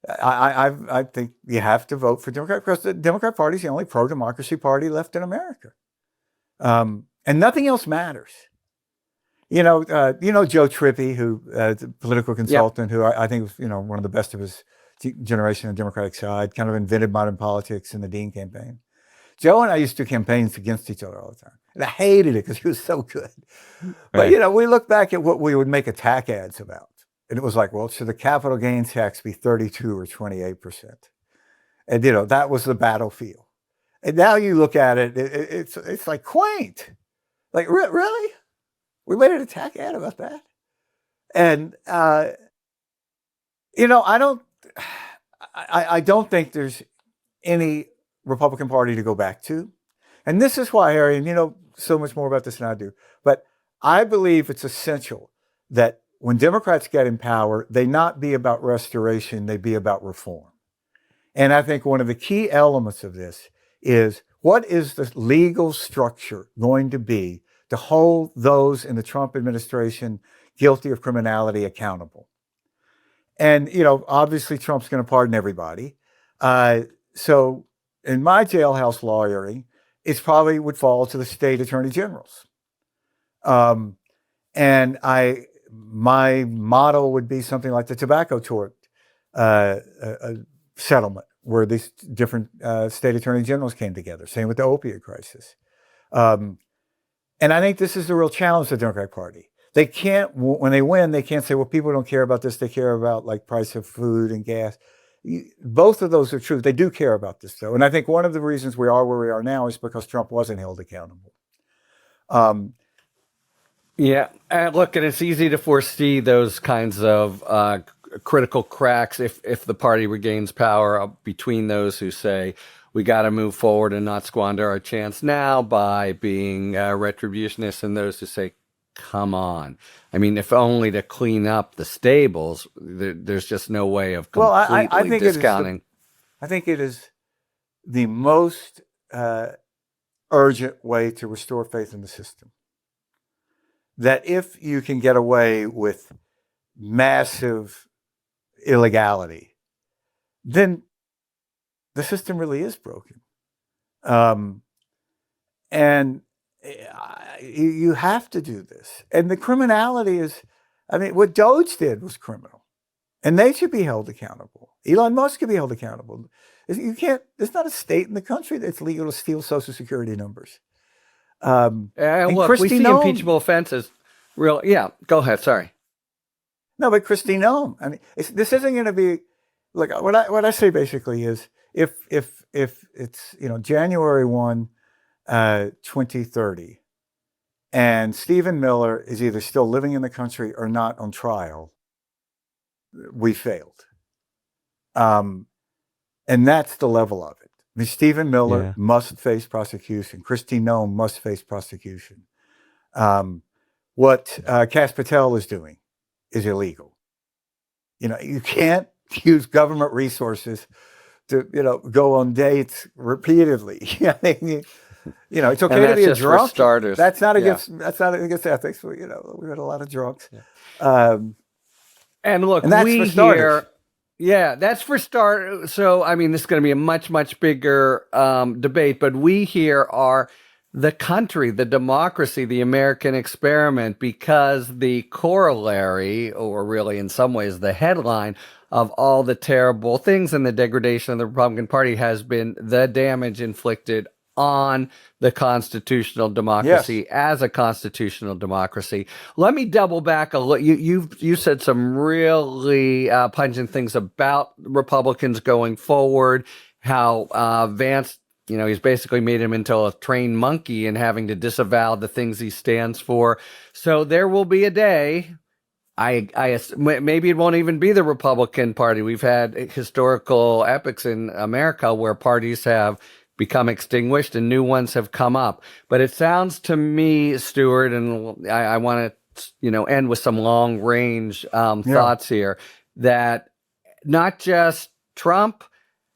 I think you have to vote for Democrat because the Democrat Party is the only pro-democracy party left in America, and nothing else matters. Joe Trippi, who the political Yep. consultant, who I think was one of the best of his generation on the Democratic side, kind of invented modern politics in the Dean campaign. Joe and I used to do campaigns against each other all the time, and I hated it because he was so good. But Right. we look back at what we would make attack ads about, and it was like, well, should the capital gains tax be 32 or 28%? And that was the battlefield. And now you look at it, it's like quaint, like really. We made an attack ad about that. And, I don't think there's any Republican Party to go back to. And this is why, Harry, and you know so much more about this than I do, but I believe it's essential that when Democrats get in power, they not be about restoration, they be about reform. And I think one of the key elements of this is, what is the legal structure going to be to hold those in the Trump administration guilty of criminality accountable? And, obviously Trump's going to pardon everybody. So in my jailhouse lawyering, it probably would fall to the state attorney generals. And my motto would be something like the tobacco tort settlement, where these different state attorney generals came together. Same with the opioid crisis. And I think this is the real challenge of the Democratic Party. They can't, when they win, they can't say, well, people don't care about this. They care about like price of food and gas. Both of those are true. They do care about this, though. And I think one of the reasons we are where we are now is because Trump wasn't held accountable. Yeah. And look, and it's easy to foresee those kinds of critical cracks if the party regains power between those who say, we got to move forward and not squander our chance now by being retributionists, and those who say, come on. I mean, if only to clean up the stables, there's just no way of completely I think discounting. I think it is the most urgent way to restore faith in the system. That if you can get away with massive illegality, then the system really is broken. And you have to do this. And the criminality is, what Doge did was criminal. And they should be held accountable. Elon Musk could be held accountable. There's not a state in the country that's legal to steal Social Security numbers. And look, we see impeachable offenses. Yeah, go ahead. Sorry. No, but Christine Noem. This isn't going to be, look, what I say basically is, if it's January 1, 2030, and Stephen Miller is either still living in the country or not on trial, we failed. And that's the level of it. Stephen Miller must face prosecution. Christine Noem must face prosecution. What Kash Patel is doing is illegal. You can't use government resources to go on dates repeatedly. It's okay to be a drunk. That's not against ethics. We've had a lot of drunks. Yeah. And look, and that's for starters. That's for start. So this is going to be a much, much bigger debate. But we here are the country, the democracy, the American experiment, because the corollary, or really in some ways the headline of all the terrible things and the degradation of the Republican Party has been the damage inflicted on the constitutional democracy as a constitutional democracy. Let me double back a little. You said some really pungent things about Republicans going forward, how Vance, he's basically made him into a trained monkey and having to disavow the things he stands for. So there will be a day, maybe it won't even be the Republican Party. We've had historical epochs in America where parties have become extinguished and new ones have come up. But it sounds to me, Stuart, and I want to end with some long range thoughts here, that not just Trump,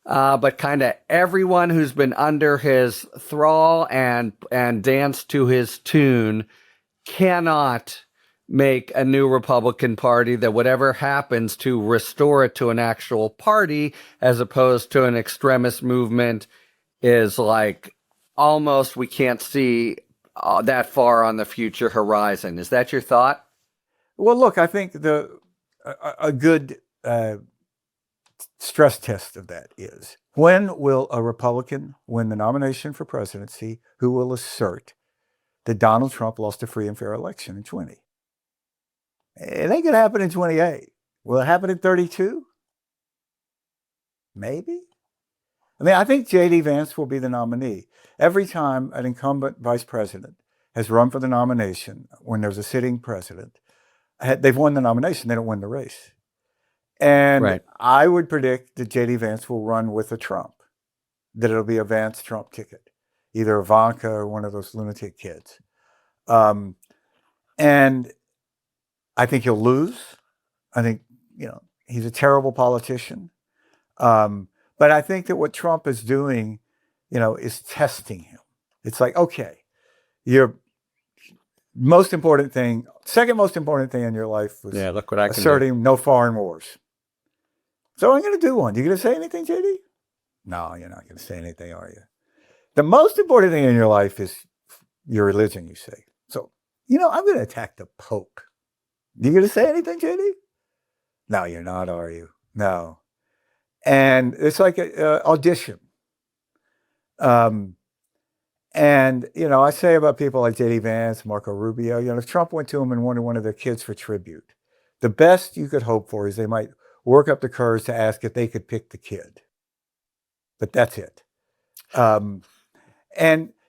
but kind of everyone who's been under his thrall and danced to his tune cannot make a new Republican Party that whatever happens to restore it to an actual party as opposed to an extremist movement is like almost we can't see that far on the future horizon. Is that your thought? Well, look, I think a good stress test of that is, when will a Republican win the nomination for presidency who will assert that Donald Trump lost a free and fair election in 20? It ain't going to happen in 28. Will it happen in 32? Maybe. I mean, I think JD Vance will be the nominee. Every time an incumbent vice president has run for the nomination when there's a sitting president, they've won the nomination. They don't win the race. And Right. I would predict that JD Vance will run with a Trump, that it'll be a Vance-Trump ticket, either Ivanka or one of those lunatic kids. And I think he'll lose. I think, he's a terrible politician. But I think that what Trump is doing, is testing him. It's like, okay, your most important thing, second most important thing in your life was Look what I can do. asserting no foreign wars. So I'm going to do one. You going to say anything, JD? No, you're not going to say anything, are you? The most important thing in your life is your religion, you say. So, I'm going to attack the Pope. You going to say anything, JD? No, you're not, are you? No. And it's like an audition. And, I say about people like JD Vance, Marco Rubio, if Trump went to them and wanted one of their kids for tribute, the best you could hope for is they might work up the courage to ask if they could pick the kid. But that's it. And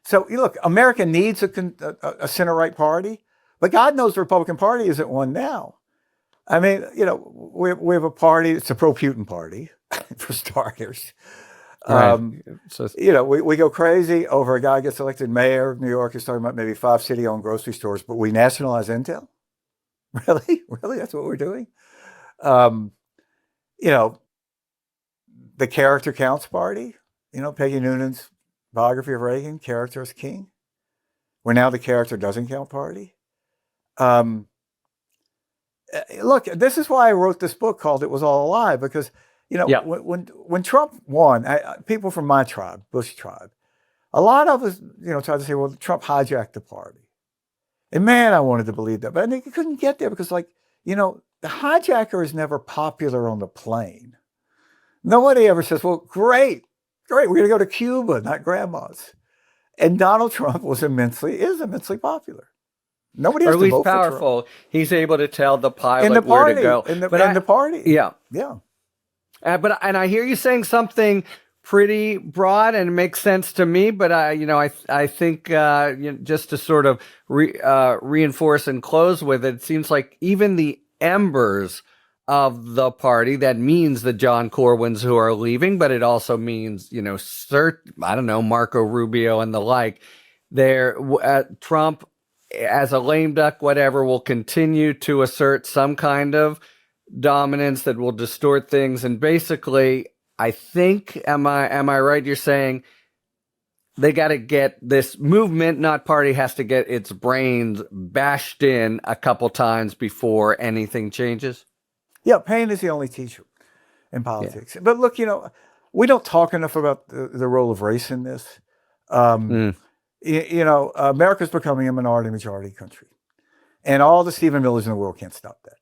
so, look, America needs a center-right party, but God knows the Republican Party isn't one now. I mean, we have a party, it's a pro-Putin party, for starters. Right. We go crazy over a guy gets elected mayor of New York. He's talking about maybe 5 city-owned grocery stores, but we nationalize Intel? Really? Really? That's what we're doing? The Character Counts Party, Peggy Noonan's biography of Reagan, Character is King. We're now the Character Doesn't Count Party. Look, this is why I wrote this book called It Was All a Lie, because, when Trump won, people from my tribe, Bush tribe, a lot of us, tried to say, well, Trump hijacked the party. And man, I wanted to believe that, but I think you couldn't get there because, the hijacker is never popular on the plane. Nobody ever says, well, great, we're going to go to Cuba, not grandma's. And Donald Trump is immensely popular. Nobody has or at to least vote powerful. He's able to tell the pilot in the party, where to go. In the party. Yeah. Yeah. And I hear you saying something pretty broad and it makes sense to me, but I think just to sort of reinforce and close with it, it seems like even the embers of the party, that means the John Corwins who are leaving, but it also means, Marco Rubio and the like. Trump, as a lame duck, whatever, will continue to assert some kind of dominance that will distort things. And basically, I think, am I right? You're saying they got to get this movement, not party, has to get its brains bashed in a couple times before anything changes? Yeah, pain is the only teacher in politics. Yeah. But look, we don't talk enough about the role of race in this. America's becoming a minority-majority country. And all the Stephen Millers in the world can't stop that.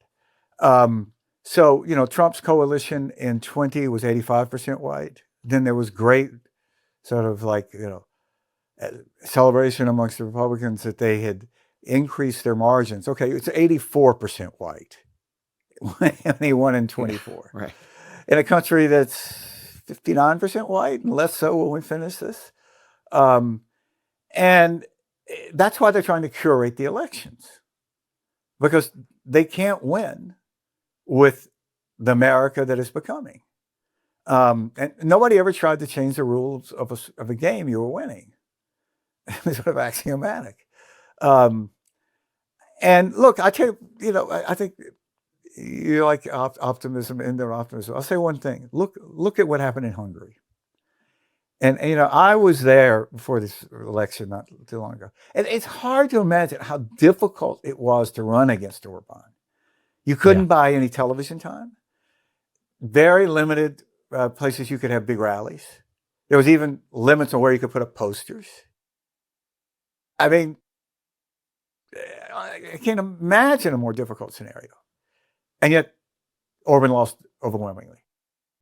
So, Trump's coalition in 20 was 85% white. Then there was great sort of celebration amongst the Republicans that they had increased their margins. Okay, it's 84% white. And he won in 24. Right. In a country that's 59% white and less so when we finish this. And that's why they're trying to curate the elections, because they can't win with the America that is becoming. And nobody ever tried to change the rules of a game you were winning. It's sort of axiomatic. And look, I tell you, I think you like optimism, indoor optimism. I'll say one thing. Look at what happened in Hungary. And I was there before this election not too long ago. And it's hard to imagine how difficult it was to run against Orban. You couldn't buy any television time. Very limited places you could have big rallies. There was even limits on where you could put up posters. I mean, I can't imagine a more difficult scenario. And yet, Orban lost overwhelmingly.